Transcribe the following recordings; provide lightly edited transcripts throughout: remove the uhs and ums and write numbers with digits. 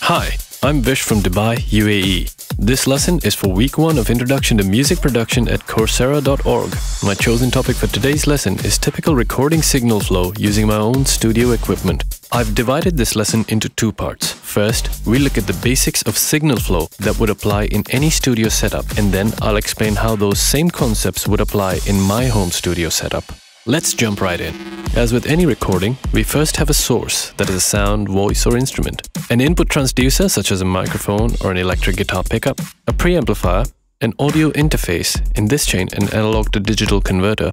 Hi, I'm Vish from Dubai, UAE. This lesson is for week 1 of Introduction to Music Production at Coursera.org. My chosen topic for today's lesson is typical recording signal flow using my own studio equipment. I've divided this lesson into 2 parts. First, we look at the basics of signal flow that would apply in any studio setup, and then I'll explain how those same concepts would apply in my home studio setup. Let's jump right in. As with any recording, we first have a source, that is a sound, voice or instrument, an input transducer such as a microphone or an electric guitar pickup, a preamplifier, an audio interface, in this chain an analog to digital converter,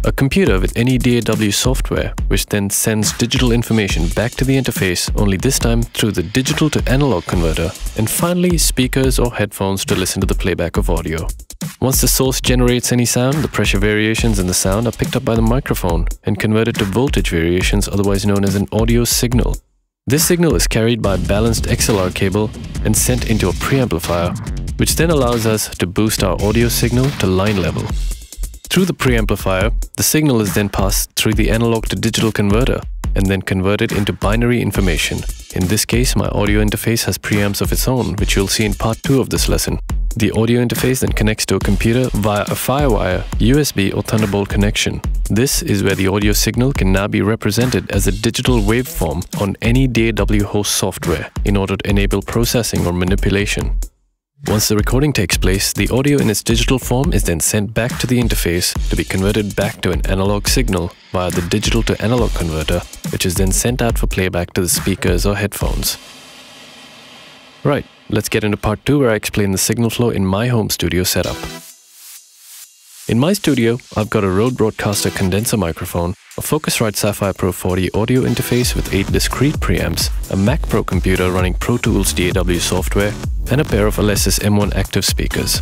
a computer with any DAW software which then sends digital information back to the interface, only this time through the digital to analog converter, and finally speakers or headphones to listen to the playback of audio. Once the source generates any sound, the pressure variations in the sound are picked up by the microphone and converted to voltage variations, otherwise known as an audio signal. This signal is carried by a balanced XLR cable and sent into a preamplifier, which then allows us to boost our audio signal to line level. Through the preamplifier, the signal is then passed through the analog to digital converter and then converted into binary information. In this case, my audio interface has preamps of its own, which you'll see in part 2 of this lesson. The audio interface then connects to a computer via a FireWire, USB or Thunderbolt connection. This is where the audio signal can now be represented as a digital waveform on any DAW host software in order to enable processing or manipulation. Once the recording takes place, the audio in its digital form is then sent back to the interface to be converted back to an analog signal via the digital to analog converter, which is then sent out for playback to the speakers or headphones. Right, let's get into part 2 where I explain the signal flow in my home studio setup. In my studio, I've got a Rode Broadcaster condenser microphone, a Focusrite Sapphire Pro 40 audio interface with 8 discrete preamps, a Mac Pro computer running Pro Tools DAW software, and a pair of Alesis M1 active speakers.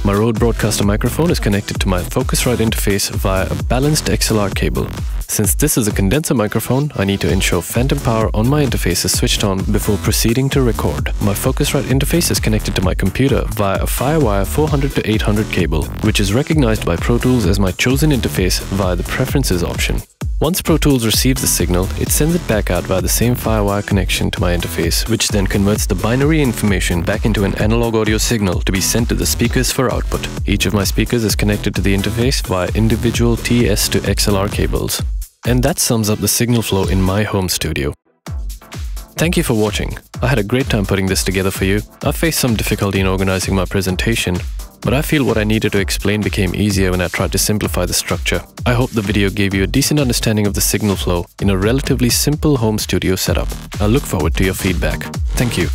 My Rode Broadcaster microphone is connected to my Focusrite interface via a balanced XLR cable. Since this is a condenser microphone, I need to ensure phantom power on my interface is switched on before proceeding to record. My Focusrite interface is connected to my computer via a FireWire 400 to 800 cable, which is recognized by Pro Tools as my chosen interface via the Preferences option. Once Pro Tools receives the signal, it sends it back out via the same FireWire connection to my interface, which then converts the binary information back into an analog audio signal to be sent to the speakers for output. Each of my speakers is connected to the interface via individual TS to XLR cables. And that sums up the signal flow in my home studio. Thank you for watching. I had a great time putting this together for you. I faced some difficulty in organizing my presentation, but I feel what I needed to explain became easier when I tried to simplify the structure. I hope the video gave you a decent understanding of the signal flow in a relatively simple home studio setup. I look forward to your feedback. Thank you.